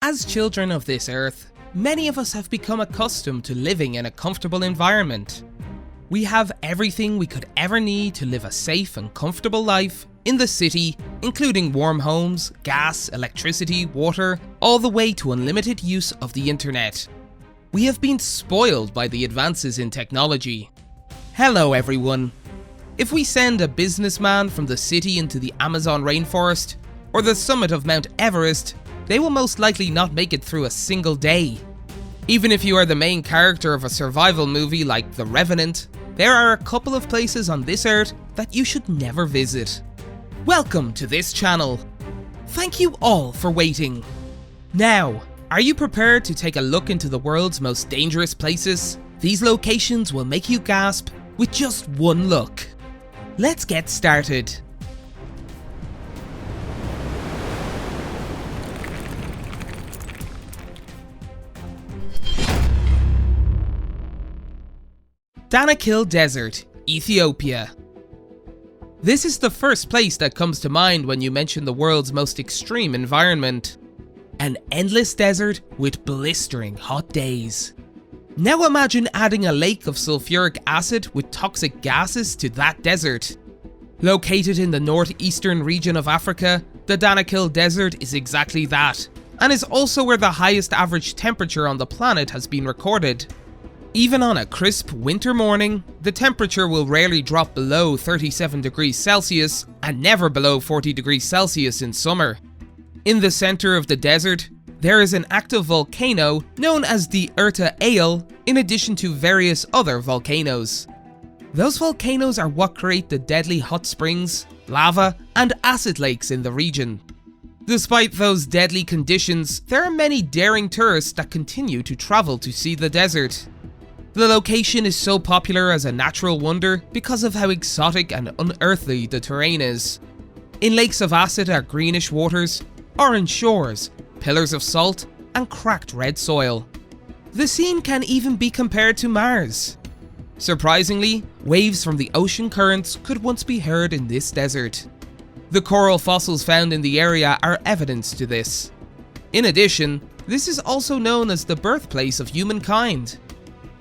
As children of this earth, many of us have become accustomed to living in a comfortable environment. We have everything we could ever need to live a safe and comfortable life in the city, including warm homes, gas, electricity, water, all the way to unlimited use of the internet. We have been spoiled by the advances in technology. Hello everyone. If we send a businessman from the city into the Amazon rainforest, or the summit of Mount Everest, they will most likely not make it through a single day. Even if you are the main character of a survival movie like The Revenant, there are a couple of places on this earth that you should never visit. Welcome to this channel. Thank you all for waiting. Now, are you prepared to take a look into the world's most dangerous places? These locations will make you gasp with just one look. Let's get started. Danakil Desert, Ethiopia. This is the first place that comes to mind when you mention the world's most extreme environment. An endless desert with blistering hot days. Now imagine adding a lake of sulfuric acid with toxic gases to that desert. Located in the northeastern region of Africa, the Danakil Desert is exactly that, and is also where the highest average temperature on the planet has been recorded. Even on a crisp winter morning, the temperature will rarely drop below 37 degrees Celsius and never below 40 degrees Celsius in summer. In the center of the desert, there is an active volcano known as the Erta Ale, in addition to various other volcanoes. Those volcanoes are what create the deadly hot springs, lava, and acid lakes in the region. Despite those deadly conditions, there are many daring tourists that continue to travel to see the desert. The location is so popular as a natural wonder because of how exotic and unearthly the terrain is. In lakes of acid are greenish waters, orange shores, pillars of salt, and cracked red soil. The scene can even be compared to Mars. Surprisingly, waves from the ocean currents could once be heard in this desert. The coral fossils found in the area are evidence to this. In addition, this is also known as the birthplace of humankind.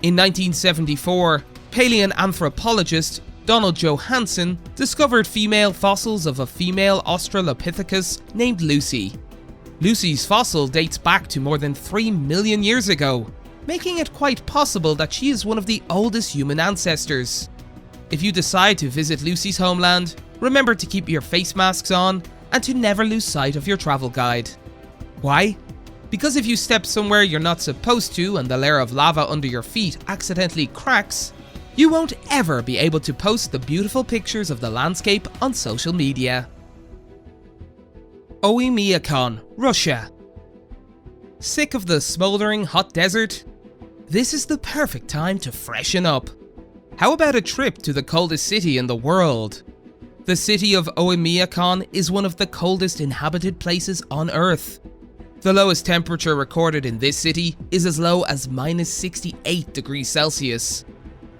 In 1974, paleoanthropologist Donald Johansen discovered female fossils of a female Australopithecus named Lucy. Lucy's fossil dates back to more than 3 million years ago, making it quite possible that she is one of the oldest human ancestors. If you decide to visit Lucy's homeland, remember to keep your face masks on and to never lose sight of your travel guide. Why? Because if you step somewhere you're not supposed to and the layer of lava under your feet accidentally cracks, you won't ever be able to post the beautiful pictures of the landscape on social media. Oymyakon, Russia. Sick of the smoldering hot desert? This is the perfect time to freshen up. How about a trip to the coldest city in the world? The city of Oymyakon is one of the coldest inhabited places on Earth. The lowest temperature recorded in this city is as low as -68 degrees Celsius.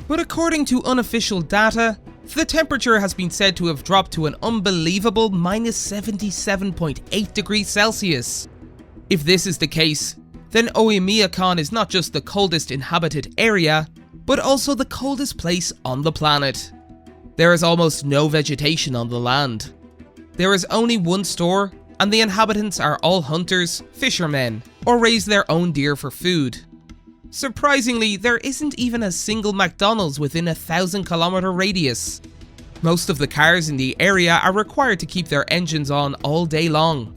But according to unofficial data, the temperature has been said to have dropped to an unbelievable -77.8 degrees Celsius. If this is the case, then Oymyakon is not just the coldest inhabited area, but also the coldest place on the planet. There is almost no vegetation on the land. There is only one store, and the inhabitants are all hunters, fishermen, or raise their own deer for food. Surprisingly, there isn't even a single McDonald's within a 1,000-kilometer radius. Most of the cars in the area are required to keep their engines on all day long.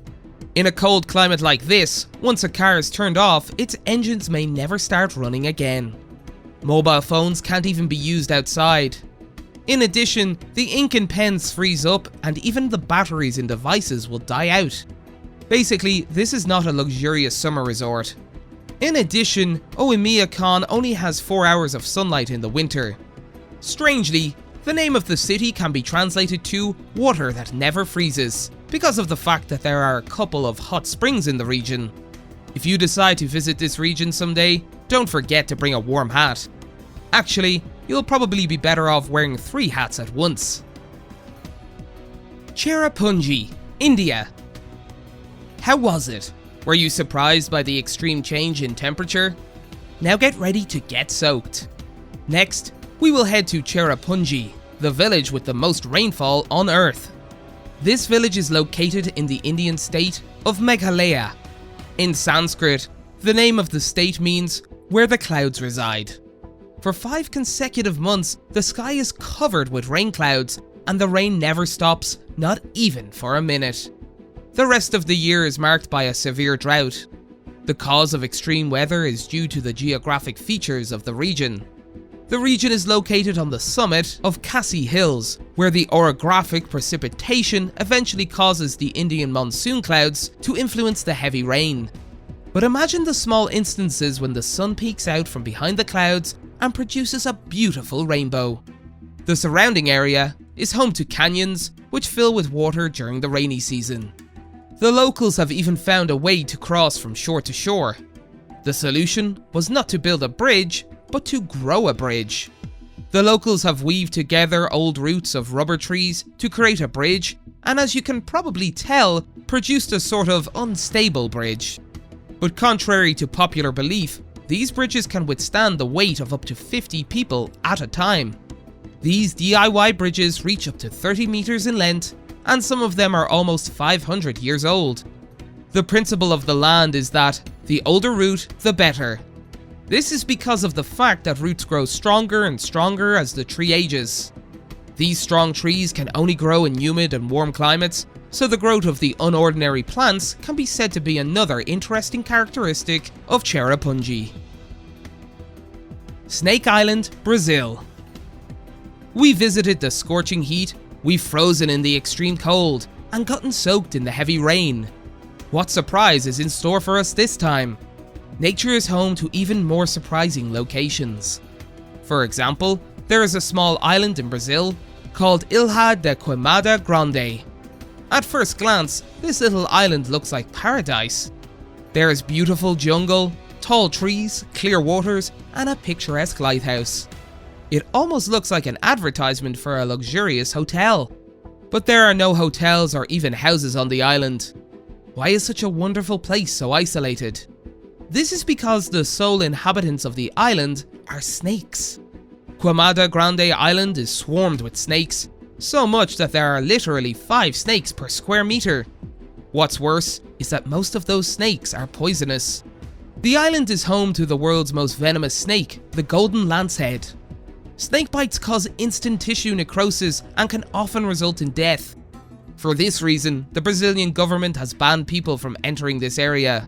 In a cold climate like this, once a car is turned off, its engines may never start running again. Mobile phones can't even be used outside. In addition, the ink in pens freeze up and even the batteries in devices will die out. Basically, this is not a luxurious summer resort. In addition, Oymyakon only has 4 hours of sunlight in the winter. Strangely, the name of the city can be translated to water that never freezes, because of the fact that there are a couple of hot springs in the region. If you decide to visit this region someday, don't forget to bring a warm hat. Actually, you'll probably be better off wearing 3 hats at once. Chairapunji, India. How was it? Were you surprised by the extreme change in temperature? Now get ready to get soaked. Next, we will head to Chairapunji, the village with the most rainfall on Earth. This village is located in the Indian state of Meghalaya. In Sanskrit, the name of the state means where the clouds reside. For 5 consecutive months, the sky is covered with rain clouds, and the rain never stops, not even for a minute. The rest of the year is marked by a severe drought. The cause of extreme weather is due to the geographic features of the region. The region is located on the summit of Khasi Hills, where the orographic precipitation eventually causes the Indian monsoon clouds to influence the heavy rain. But imagine the small instances when the sun peeks out from behind the clouds and produces a beautiful rainbow. The surrounding area is home to canyons, which fill with water during the rainy season. The locals have even found a way to cross from shore to shore. The solution was not to build a bridge, but to grow a bridge. The locals have weaved together old roots of rubber trees to create a bridge, and as you can probably tell, produced a sort of unstable bridge. But contrary to popular belief, these bridges can withstand the weight of up to 50 people at a time. These DIY bridges reach up to 30 meters in length, and some of them are almost 500 years old. The principle of the land is that the older root, the better. This is because of the fact that roots grow stronger and stronger as the tree ages. These strong trees can only grow in humid and warm climates, so the growth of the unordinary plants can be said to be another interesting characteristic of Chairapunji. Snake Island, Brazil. We visited the scorching heat, we've frozen in the extreme cold, and gotten soaked in the heavy rain. What surprise is in store for us this time? Nature is home to even more surprising locations. For example, there is a small island in Brazil called Ilha da Queimada Grande. At first glance, this little island looks like paradise. There is beautiful jungle, tall trees, clear waters, and a picturesque lighthouse. It almost looks like an advertisement for a luxurious hotel. But there are no hotels or even houses on the island. Why is such a wonderful place so isolated? This is because the sole inhabitants of the island are snakes. Queimada Grande Island is swarmed with snakes, so much that there are literally 5 snakes per square meter. What's worse is that most of those snakes are poisonous. The island is home to the world's most venomous snake, the golden lancehead. Snake bites cause instant tissue necrosis and can often result in death. For this reason, the Brazilian government has banned people from entering this area.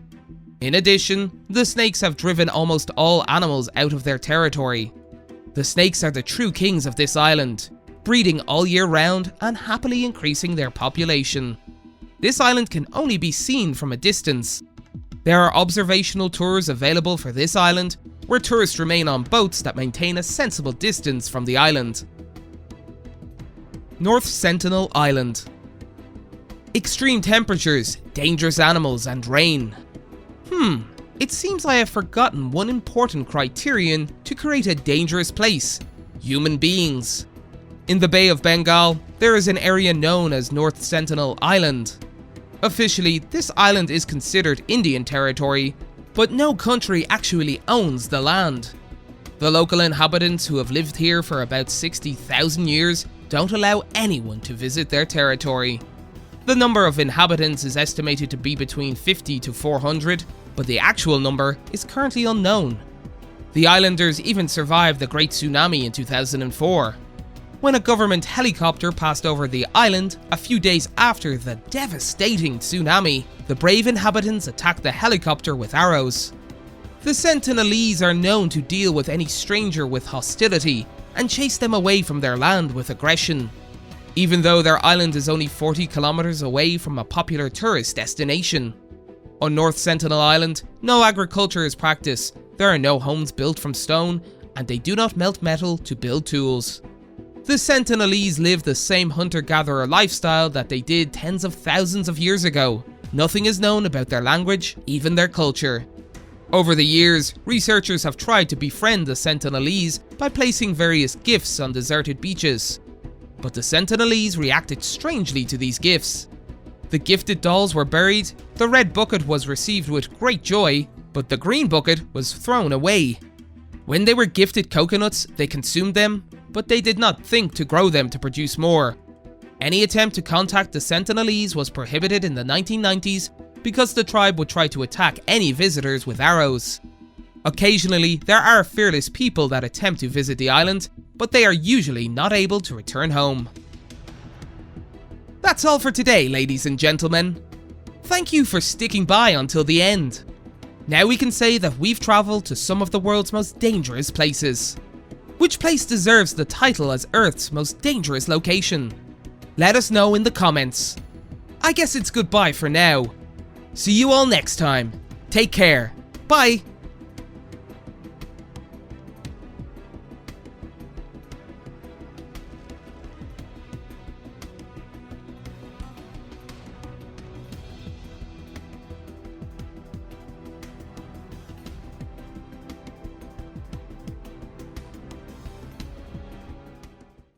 In addition, the snakes have driven almost all animals out of their territory. The snakes are the true kings of this island, breeding all year round and happily increasing their population. This island can only be seen from a distance. There are observational tours available for this island, where tourists remain on boats that maintain a sensible distance from the island. North Sentinel Island. Extreme temperatures, dangerous animals, and rain. It seems I have forgotten one important criterion to create a dangerous place: human beings. In the Bay of Bengal, there is an area known as North Sentinel Island. Officially, this island is considered Indian territory, but no country actually owns the land. The local inhabitants who have lived here for about 60,000 years don't allow anyone to visit their territory. The number of inhabitants is estimated to be between 50 to 400, but the actual number is currently unknown. The islanders even survived the Great Tsunami in 2004. When a government helicopter passed over the island a few days after the devastating tsunami, the brave inhabitants attacked the helicopter with arrows. The Sentinelese are known to deal with any stranger with hostility and chase them away from their land with aggression. Even though their island is only 40 kilometers away from a popular tourist destination. On North Sentinel Island, no agriculture is practiced, there are no homes built from stone, and they do not melt metal to build tools. The Sentinelese live the same hunter-gatherer lifestyle that they did tens of thousands of years ago. Nothing is known about their language, even their culture. Over the years, researchers have tried to befriend the Sentinelese by placing various gifts on deserted beaches. But the Sentinelese reacted strangely to these gifts. The gifted dolls were buried, the red bucket was received with great joy, but the green bucket was thrown away. When they were gifted coconuts, they consumed them, but they did not think to grow them to produce more. Any attempt to contact the Sentinelese was prohibited in the 1990s because the tribe would try to attack any visitors with arrows. Occasionally, there are fearless people that attempt to visit the island, but they are usually not able to return home. That's all for today, ladies and gentlemen. Thank you for sticking by until the end. Now we can say that we've travelled to some of the world's most dangerous places. Which place deserves the title as Earth's most dangerous location? Let us know in the comments. I guess it's goodbye for now. See you all next time. Take care. Bye.